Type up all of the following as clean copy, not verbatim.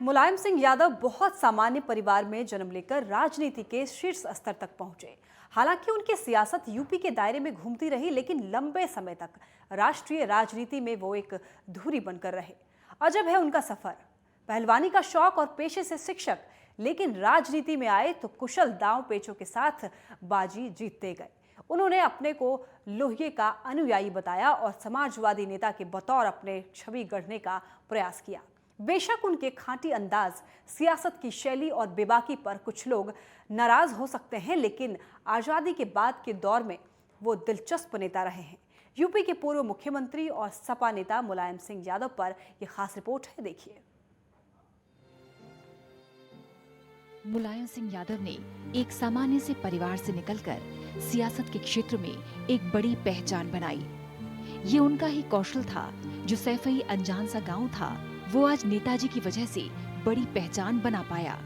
मुलायम सिंह यादव बहुत सामान्य परिवार में जन्म लेकर राजनीति के शीर्ष स्तर तक पहुंचे। हालांकि उनकी सियासत यूपी के दायरे में घूमती रही, लेकिन लंबे समय तक राष्ट्रीय राजनीति में वो एक धुरी बनकर रहे। अजब है उनका सफर। पहलवानी का शौक और पेशे से शिक्षक, लेकिन राजनीति में आए तो कुशल दांव पेचों के साथ बाजी जीतते गए। उन्होंने अपने को लोहिया का अनुयायी बताया और समाजवादी नेता के बतौर अपने छवि गढ़ने का प्रयास किया। बेशक उनके खांटी अंदाज, सियासत की शैली और बेबाकी पर कुछ लोग नाराज हो सकते हैं, लेकिन आजादी के बाद के दौर में वो दिलचस्प नेता रहे हैं। यूपी के पूर्व मुख्यमंत्री और सपा नेता मुलायम सिंह यादव पर यह खास रिपोर्ट है, देखिए। मुलायम सिंह यादव ने एक सामान्य से परिवार से निकलकर सियासत के क्षेत्र में एक बड़ी पहचान बनाई। ये उनका ही कौशल था जो सैफई अनजान सा गांव था, वो आज नेताजी की वजह से बड़ी पहचान बना पाया।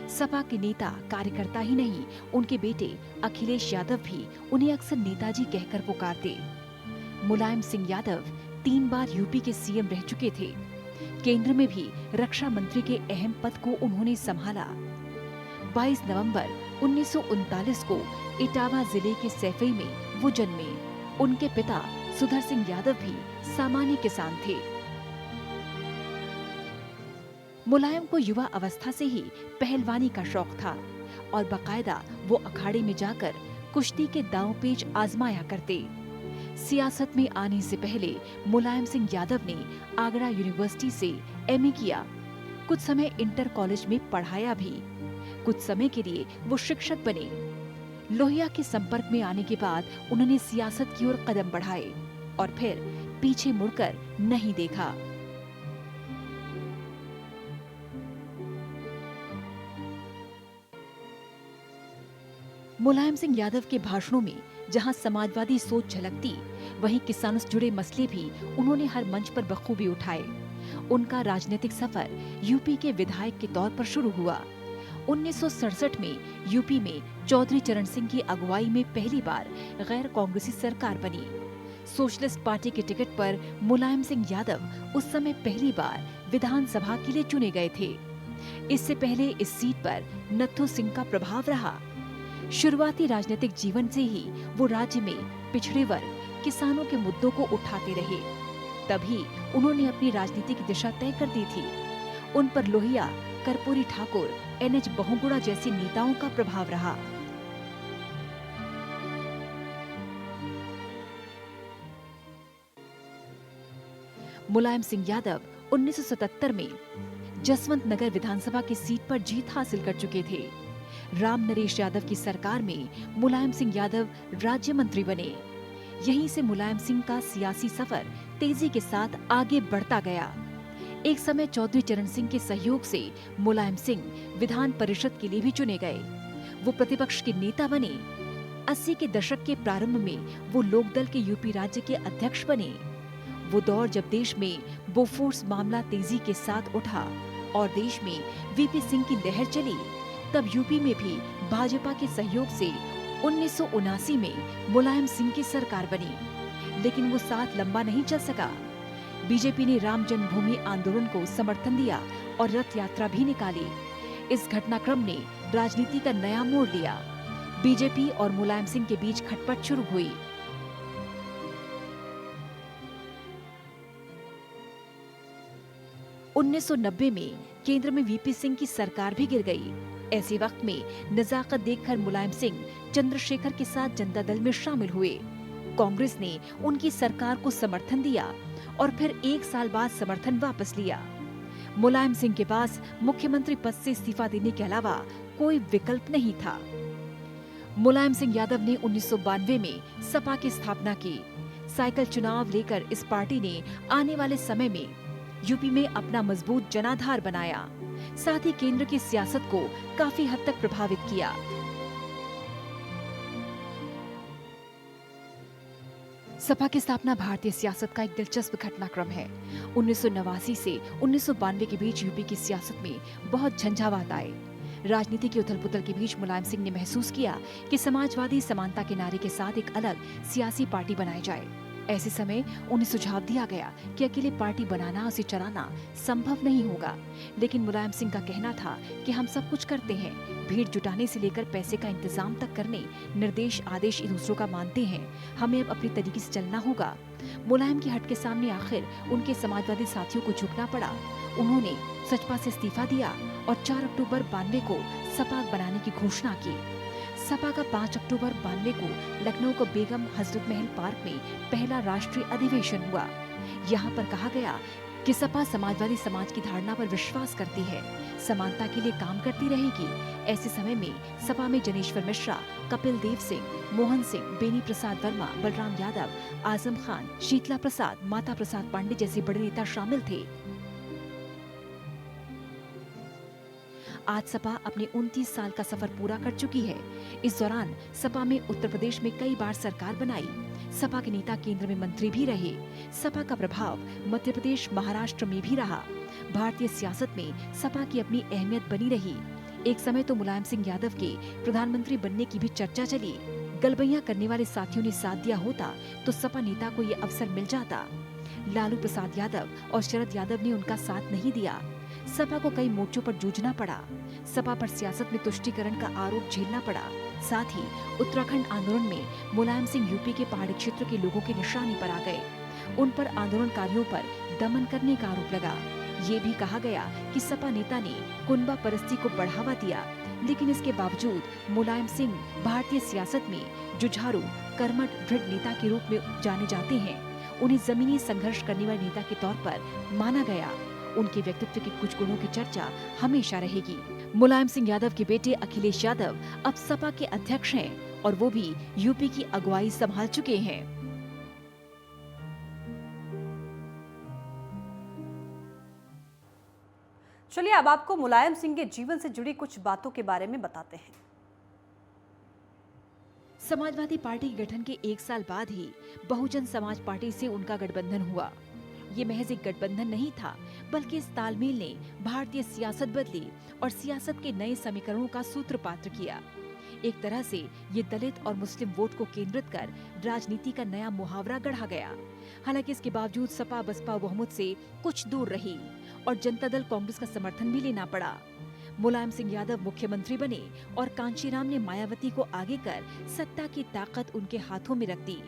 सपा के नेता कार्यकर्ता ही नहीं, उनके बेटे अखिलेश यादव भी उन्हें अक्सर नेताजी कहकर पुकारते। मुलायम सिंह यादव 3 बार यूपी के सीएम रह चुके थे। केंद्र में भी रक्षा मंत्री के अहम पद को उन्होंने संभाला। 22 नवंबर 1939 को इटावा जिले के सैफई में वो जन्मे। उनके पिता सुधर सिंह यादव भी सामान्य किसान थे। मुलायम को युवा अवस्था से ही पहलवानी का शौक था और बकायदा वो अखाड़े में जाकर कुश्ती के दांव पेच आजमाया करते। सियासत में आने से पहले मुलायम सिंह यादव ने आगरा यूनिवर्सिटी से एमए किया। कुछ समय इंटर कॉलेज में पढ़ाया भी। कुछ समय के लिए वो शिक्षक बने। लोहिया के संपर्क में आने के बाद उन्होंने सियासत की ओर कदम बढ़ाए और फिर पीछे मुड़कर नहीं देखा। मुलायम सिंह यादव के भाषणों में जहां समाजवादी सोच झलकती, वहीं किसानों से जुड़े मसले भी उन्होंने हर मंच पर बखूबी उठाए। उनका राजनीतिक सफर यूपी के विधायक के तौर पर शुरू हुआ। 1967 में यूपी में चौधरी चरण सिंह की अगुवाई में पहली बार गैर कांग्रेसी सरकार बनी। सोशलिस्ट पार्टी के टिकट पर मुलायम सिंह यादव उस समय पहली बार विधानसभा के लिए चुने गए थे। इससे पहले इस सीट पर नत्थू सिंह का प्रभाव रहा। शुरुआती राजनीतिक जीवन से ही वो राज्य में पिछड़े वर्ग, किसानों के मुद्दों को उठाते रहे। तभी उन्होंने अपनी राजनीति की दिशा तय कर दी थी। उन पर लोहिया, कर्पूरी ठाकुर, एनएच बहुगुणा जैसे नेताओं का प्रभाव रहा। मुलायम सिंह यादव 1977 में जसवंत नगर विधानसभा की सीट पर जीत हासिल कर चुके थे। राम नरेश यादव की सरकार में मुलायम सिंह यादव राज्य मंत्री बने। यहीं से मुलायम सिंह का सियासी सफर तेजी के साथ आगे बढ़ता गया। एक समय चौधरी चरण सिंह के सहयोग से मुलायम सिंह विधान परिषद के लिए भी चुने गए। वो प्रतिपक्ष के नेता बने। 80 के दशक के प्रारंभ में वो लोकदल के यूपी राज्य के अध्यक्ष बने। वो दौर जब देश में बोफोर्स मामला तेजी के साथ उठा और देश में वीपी सिंह की लहर चली, तब यूपी में भी भाजपा के सहयोग से 1979 में मुलायम सिंह की सरकार बनी। लेकिन वो साथ लंबा नहीं चल सका। बीजेपी ने राम जन्मभूमि आंदोलन को समर्थन दिया और रथ यात्रा भी निकाली। इस घटनाक्रम ने राजनीति का नया मोड़ लिया। बीजेपी और मुलायम सिंह के बीच खटपट शुरू हुई। उन्नीस 1990 में केंद्र में वीपी सिंह की सरकार भी गिर गई। ऐसे वक्त में नजाकत देखकर मुलायम सिंह चंद्रशेखर के साथ जनता दल में शामिल हुए। कांग्रेस ने उनकी सरकार को समर्थन दिया और फिर 1 साल बाद समर्थन वापस लिया। मुलायम सिंह के पास मुख्यमंत्री पद से इस्तीफा देने के अलावा कोई विकल्प नहीं था। मुलायम सिंह यादव ने 1992 में सपा की स्थापना की। साइकिल चुनाव लेकर इस पार्टी ने आने वाले समय में यूपी में अपना मजबूत जनाधार बनाया। साथ ही केंद्र की सियासत को काफी हद तक प्रभावित किया। सपा की स्थापना भारतीय सियासत का एक दिलचस्प घटनाक्रम है। 1989 से 1992 के बीच यूपी की सियासत में बहुत झंझावात आए। राजनीति की उथल-पुथल के बीच मुलायम सिंह ने महसूस किया कि समाजवादी समानता के नारे के साथ एक अलग सियासी पार्टी बनाई जाए। ऐसे समय उन्हें सुझाव दिया गया कि अकेले पार्टी बनाना उसे चलाना संभव नहीं होगा, लेकिन मुलायम सिंह का कहना था कि हम सब कुछ करते हैं, भीड़ जुटाने से लेकर पैसे का इंतजाम तक करने, निर्देश आदेश दूसरों का मानते हैं, हमें अब अपनी तरीके से चलना होगा। मुलायम की हट के सामने आखिर उनके समाजवादी साथियों को झुकना पड़ा। उन्होंने सपा से इस्तीफा दिया और 4 अक्टूबर 92 को सपा बनाने की घोषणा की। सपा का 5 अक्टूबर 92 को लखनऊ के बेगम हजरत महल पार्क में पहला राष्ट्रीय अधिवेशन हुआ। यहाँ पर कहा गया कि सपा समाजवादी समाज की धारणा पर विश्वास करती है, समानता के लिए काम करती रहेगी। ऐसे समय में सपा में जनेश्वर मिश्रा, कपिल देव सिंह, मोहन सिंह, बेनी प्रसाद वर्मा, बलराम यादव, आजम खान, शीतला प्रसाद, माता प्रसाद पांडे जैसे बड़े नेता शामिल थे। आज सपा अपने 29 साल का सफर पूरा कर चुकी है। इस दौरान सपा में उत्तर प्रदेश में कई बार सरकार बनाई। सपा के नेता केंद्र में मंत्री भी रहे। सपा का प्रभाव मध्य प्रदेश, महाराष्ट्र में भी रहा। भारतीय सियासत में सपा की अपनी अहमियत बनी रही। एक समय तो मुलायम सिंह यादव के प्रधानमंत्री बनने की भी चर्चा चली। गलबैया करने वाले साथियों ने साथ दिया होता तो सपा नेता को ये अवसर मिल जाता। लालू प्रसाद यादव और शरद यादव ने उनका साथ नहीं दिया। सपा को कई मोर्चों पर जूझना पड़ा। सपा पर सियासत में तुष्टीकरण का आरोप झेलना पड़ा। साथ ही उत्तराखंड आंदोलन में मुलायम सिंह यूपी के पहाड़ी क्षेत्र के लोगों के निशाने पर आ गए। उन पर आंदोलनकारियों पर दमन करने का आरोप लगा। ये भी कहा गया कि सपा नेता ने कुनबा परस्ती को बढ़ावा दिया, लेकिन इसके बावजूद मुलायम सिंह भारतीय सियासत में जुझारू, कर्मठ, दृढ़ नेता के रूप में जाने जाते हैं। उन्हें जमीनी संघर्ष करने वाले नेता के तौर पर माना गया। उनके व्यक्तित्व के कुछ गुणों की चर्चा हमेशा रहेगी। मुलायम सिंह यादव के बेटे अखिलेश यादव अब सपा के अध्यक्ष हैं और वो भी यूपी की अगुवाई संभाल चुके हैं। चलिए अब आपको मुलायम सिंह के जीवन से जुड़ी कुछ बातों के बारे में बताते हैं। समाजवादी पार्टी के गठन के 1 साल बाद ही बहुजन समाज पार्टी से उनका गठबंधन हुआ। ये महज एक गठबंधन नहीं था, बल्कि इस तालमेल ने भारतीय सियासत बदली और सियासत के नए समीकरणों का सूत्रपात किया। एक तरह से ये दलित और मुस्लिम वोट को केंद्रित कर राजनीति का नया मुहावरा गढ़ा गया। हालांकि इसके बावजूद सपा बसपा बहुमत से कुछ दूर रही और जनता दल कांग्रेस का समर्थन भी लेना पड़ा। मुलायम सिंह यादव मुख्यमंत्री बने और कांशीराम ने मायावती को आगे कर सत्ता की ताकत उनके हाथों में रख दी।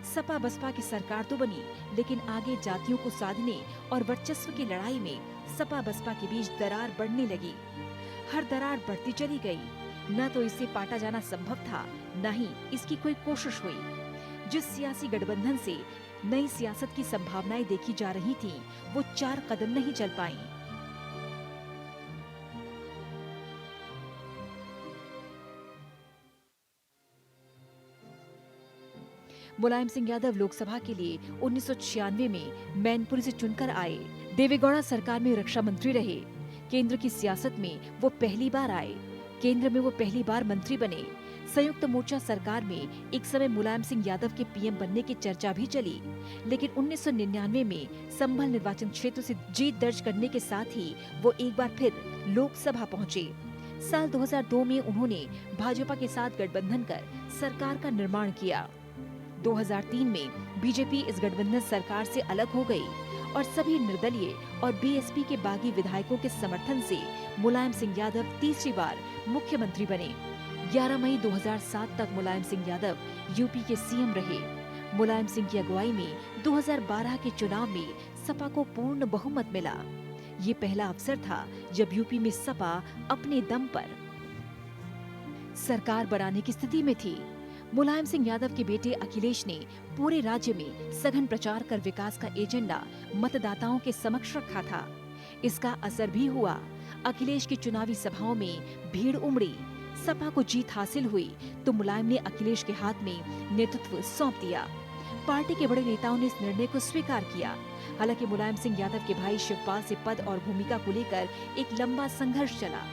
सपा बसपा की सरकार तो बनी, लेकिन आगे जातियों को साधने और वर्चस्व की लड़ाई में सपा बसपा के बीच दरार बढ़ने लगी। हर दरार बढ़ती चली गई। न तो इसे पाटा जाना संभव था, न ही इसकी कोई कोशिश हुई। जिस सियासी गठबंधन से नई सियासत की संभावनाएं देखी जा रही थीं, वो 4 कदम नहीं चल पाईं। मुलायम सिंह यादव लोकसभा के लिए 1996 में मैनपुरी से चुनकर आए। देवेगौड़ा सरकार में रक्षा मंत्री रहे। केंद्र की सियासत में वो पहली बार आए। केंद्र में वो पहली बार मंत्री बने। संयुक्त मोर्चा सरकार में एक समय मुलायम सिंह यादव के पीएम बनने की चर्चा भी चली, लेकिन 1999 में संभल निर्वाचन क्षेत्र से जीत दर्ज करने के साथ ही वो एक बार फिर लोकसभा पहुंचे। साल 2002 में उन्होंने भाजपा के साथ गठबंधन कर सरकार का निर्माण किया। 2003 में बीजेपी इस गठबंधन सरकार से अलग हो गई और सभी निर्दलीय और बीएसपी के बागी विधायकों के समर्थन से मुलायम सिंह यादव तीसरी बार मुख्यमंत्री बने। 11 मई 2007 तक मुलायम सिंह यादव यूपी के सीएम रहे। मुलायम सिंह की अगुवाई में 2012 के चुनाव में सपा को पूर्ण बहुमत मिला। ये पहला अवसर था जब यूपी में सपा अपने दम पर सरकार बनाने की स्थिति में थी। मुलायम सिंह यादव के बेटे अखिलेश ने पूरे राज्य में सघन प्रचार कर विकास का एजेंडा मतदाताओं के समक्ष रखा था। इसका असर भी हुआ। अखिलेश की चुनावी सभाओं में भीड़ उमड़ी। सपा को जीत हासिल हुई तो मुलायम ने अखिलेश के हाथ में नेतृत्व सौंप दिया। पार्टी के बड़े नेताओं ने इस निर्णय को स्वीकार किया। हालांकि मुलायम सिंह यादव के भाई शिवपाल से पद और भूमिका को लेकर एक लंबा संघर्ष चला।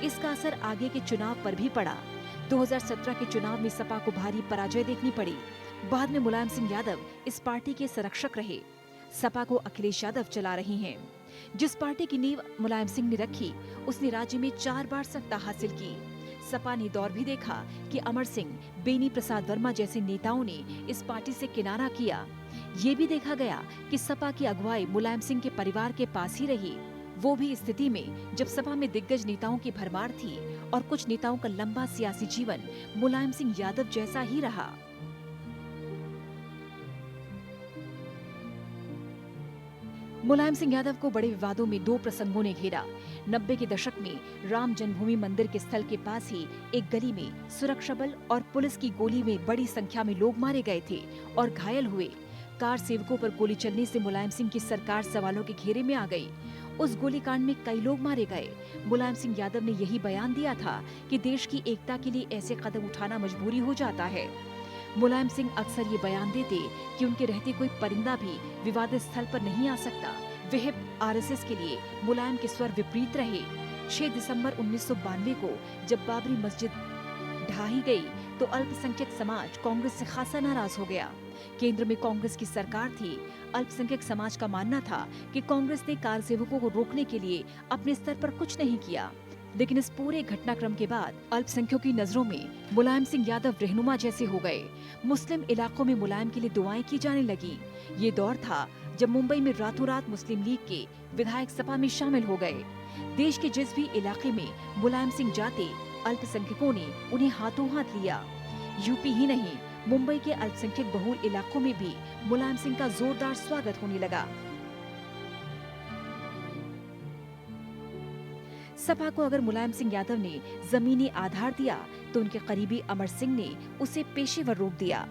इसका असर आगे के चुनाव पर भी पड़ा। 2017 के चुनाव में सपा को भारी पराजय देखनी पड़ी। बाद में मुलायम सिंह यादव इस पार्टी के संरक्षक रहे। सपा को अखिलेश यादव चला रही हैं। जिस पार्टी की नींव मुलायम सिंह ने रखी, उसने राज्य में 4 बार सत्ता हासिल की। सपा ने दौर भी देखा कि अमर सिंह, बेनी प्रसाद वर्मा जैसे नेताओं ने इस पार्टी से किनारा किया। ये भी देखा गया कि सपा की अगुवाई मुलायम सिंह के परिवार के पास ही रही, वो भी स्थिति में जब सपा में दिग्गज नेताओं की भरमार थी और कुछ नेताओं का लंबा सियासी जीवन मुलायम सिंह यादव जैसा ही रहा। मुलायम सिंह यादव को बड़े विवादों में 2 प्रसंगों ने घेरा। 90 के दशक में राम जन्मभूमि मंदिर के स्थल के पास ही एक गली में सुरक्षा बल और पुलिस की गोली में बड़ी संख्या में लोग मारे गए थे और घायल हुए। कार सेवकों पर गोली चलने से मुलायम सिंह की सरकार सवालों के घेरे में आ गई। उस गोलीकांड में कई लोग मारे गए। मुलायम सिंह यादव ने यही बयान दिया था कि देश की एकता के लिए ऐसे कदम उठाना मजबूरी हो जाता है। मुलायम सिंह अक्सर ये बयान देते कि उनके रहते कोई परिंदा भी विवादित स्थल पर नहीं आ सकता। विहिप आरएसएस के लिए मुलायम के स्वर विपरीत रहे। 6 दिसंबर 1992 को जब बाबरी मस्जिद ढाही गई तो अल्पसंख्यक समाज कांग्रेस से खासा नाराज हो गया। केंद्र में कांग्रेस की सरकार थी। अल्पसंख्यक समाज का मानना था कि कांग्रेस ने कार सेवकों को रोकने के लिए अपने स्तर पर कुछ नहीं किया। लेकिन इस पूरे घटनाक्रम के बाद अल्पसंख्यकों की नजरों में मुलायम सिंह यादव रहनुमा जैसे हो गए। मुस्लिम इलाकों में मुलायम के लिए दुआएं की जाने लगी। ये दौर था जब मुंबई में रातों रात मुस्लिम लीग के विधायक सपा में शामिल हो गए। देश के जिस भी इलाके में मुलायम सिंह जाते, अल्पसंख्यकों ने उन्हें हाथों हाथ लिया। यूपी ही नहीं, मुंबई के अल्पसंख्यक बहुल इलाकों में भी मुलायम सिंह का जोरदार स्वागत होने लगा। सपा को अगर मुलायम सिंह यादव ने जमीनी आधार दिया तो उनके करीबी अमर सिंह ने उसे पेशेवर रूप दिया।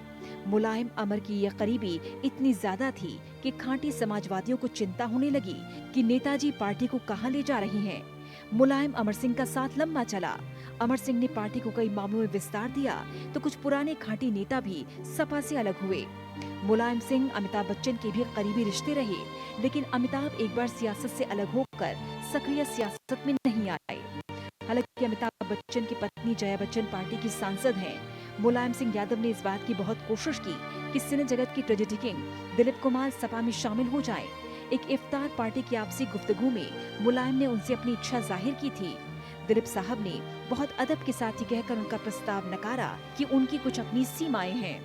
मुलायम अमर की यह करीबी इतनी ज्यादा थी कि खांटी समाजवादियों को चिंता होने लगी कि नेताजी पार्टी को कहां ले जा रही हैं। मुलायम अमर सिंह का साथ लंबा चला। अमर सिंह ने पार्टी को कई मामलों में विस्तार दिया तो कुछ पुराने खांटी नेता भी सपा से अलग हुए। मुलायम सिंह अमिताभ बच्चन के भी करीबी रिश्ते रहे, लेकिन अमिताभ एक बार सियासत से अलग होकर सक्रिय सियासत में नहीं आए। हालांकि अमिताभ बच्चन की पत्नी जया बच्चन पार्टी की सांसद हैं। मुलायम सिंह यादव ने इस बात की बहुत कोशिश की कि सिने जगत की ट्रेजेडी किंग दिलीप कुमार सपा में शामिल हो जाएं। एक इफ्तार पार्टी की आपसी गुफ्तगू में मुलायम ने उनसे अपनी इच्छा जाहिर की थी। दिलीप साहब ने बहुत अदब के साथ ही कहकर उनका प्रस्ताव नकारा कि उनकी कुछ अपनी सीमाएं हैं।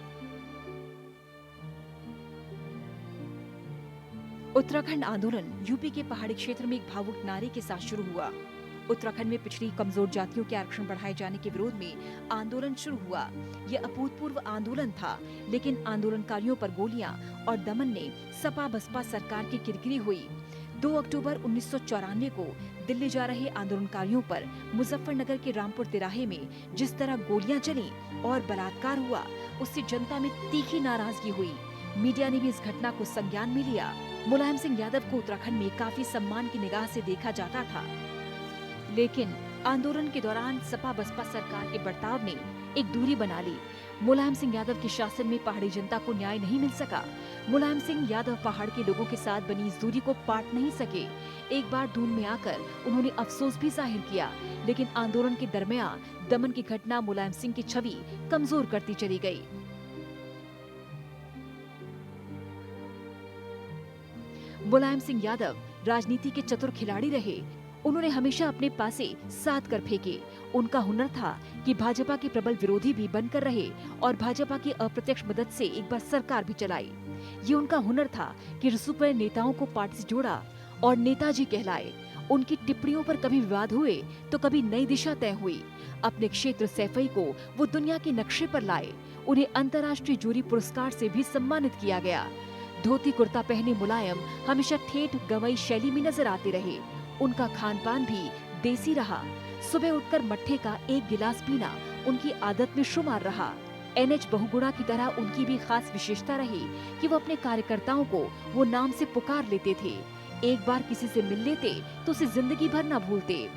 उत्तराखंड आंदोलन यूपी के पहाड़ी क्षेत्र में एक भावुक नारे के साथ शुरू हुआ। उत्तराखंड में पिछड़ी कमजोर जातियों के आरक्षण बढ़ाए जाने के विरोध में आंदोलन शुरू हुआ। यह अभूतपूर्व आंदोलन था, लेकिन आंदोलनकारियों पर गोलियां और दमन ने सपा बसपा सरकार की किरकिरी हुई। 2 अक्टूबर 1994 को दिल्ली जा रहे आंदोलनकारियों पर मुजफ्फरनगर के रामपुर तिराहे में जिस तरह गोलियां चली और बलात्कार हुआ, उससे जनता में तीखी नाराजगी हुई। मीडिया ने भी इस घटना को संज्ञान में लिया। मुलायम सिंह यादव को उत्तराखंड में काफी सम्मान की निगाह से देखा जाता था, लेकिन आंदोलन के दौरान सपा बसपा सरकार के बर्ताव ने एक दूरी बना ली। मुलायम सिंह यादव के शासन में पहाड़ी जनता को न्याय नहीं मिल सका। मुलायम सिंह यादव पहाड़ के लोगों के साथ बनी इस दूरी को पाट नहीं सके। एक बार धूल में आकर उन्होंने अफसोस भी जाहिर किया, लेकिन आंदोलन के दरमियान दमन की घटना मुलायम सिंह की छवि कमजोर करती चली गई। मुलायम सिंह यादव राजनीति के चतुर खिलाड़ी रहे। उन्होंने हमेशा अपने पासे साध कर फेंके। उनका हुनर था कि भाजपा के प्रबल विरोधी भी बनकर रहे और भाजपा की अप्रत्यक्ष मदद से एक बार सरकार भी चलाई। ये उनका हुनर था कि रसूखदार नेताओं को पार्टी से जोड़ा और नेताजी कहलाए। उनकी टिप्पणियों पर कभी विवाद हुए तो कभी नई दिशा तय हुई। अपने क्षेत्र सैफई को वो दुनिया के नक्शे पर लाए। उन्हें अंतर्राष्ट्रीय जूरी पुरस्कार से भी सम्मानित किया गया। धोती कुर्ता पहने मुलायम हमेशा ठेठ गवई शैली में नजर आते रहे। उनका खान पान भी देसी रहा। सुबह उठकर मट्ठे का एक गिलास पीना उनकी आदत में शुमार रहा। NH बहुगुणा की तरह उनकी भी खास विशेषता रही कि वो अपने कार्यकर्ताओं को वो नाम से पुकार लेते थे। एक बार किसी से मिल लेते तो उसे जिंदगी भर न भूलते।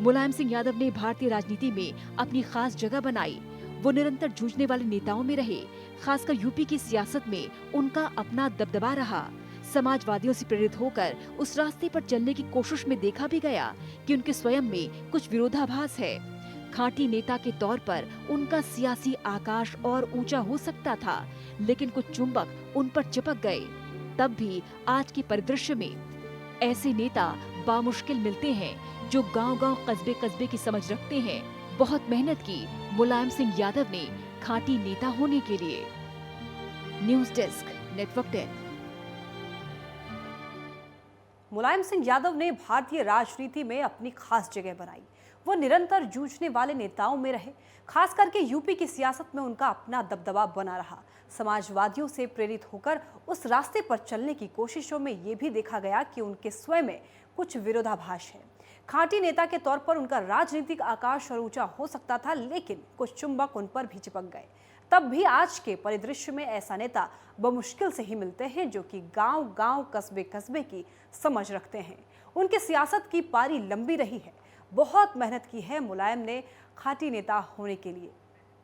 मुलायम सिंह यादव ने भारतीय राजनीति में अपनी खास जगह बनाई। वो निरंतर जूझने वाले नेताओं में रहे। खासकर यूपी की सियासत में उनका अपना दबदबा रहा। समाजवादियों से प्रेरित होकर उस रास्ते पर चलने की कोशिश में देखा भी गया कि उनके स्वयं में कुछ विरोधाभास है। खांटी नेता के तौर पर उनका सियासी आकाश और ऊंचा हो सकता था, लेकिन कुछ चुंबक उन पर चिपक गए। तब भी आज के परिदृश्य में ऐसे नेता बामुश्किल मिलते हैं जो गांव-गांव, कस्बे-कस्बे की समझ रखते हैं। बहुत मेहनत की मुलायम सिंह यादव ने खांटी नेता होने के लिए। News desk, network 10। Mulayam Singh Yadav ने भारतीय राजनीति में अपनी खास जगह बनाई। वो निरंतर जूझने वाले नेताओं में रहे। खास करके यूपी की सियासत में उनका अपना दबदबा बना रहा। समाजवादियों से प्रेरित होकर उस रास्ते पर चलने की कोशिशों में ये भी देखा गया कि उनके स्वयं में कुछ विरोधाभास है। खांटी नेता के तौर पर उनका राजनीतिक आकाश और ऊंचा हो सकता था, लेकिन कुछ चुंबक उन पर भी चिपक गए। तब भी आज के परिदृश्य में ऐसा नेता बमुश्किल से ही मिलते हैं जो कि गांव-गांव, कस्बे-कस्बे की समझ रखते हैं। उनके सियासत की पारी लंबी रही है। बहुत मेहनत की है मुलायम ने खांटी नेता होने के लिए।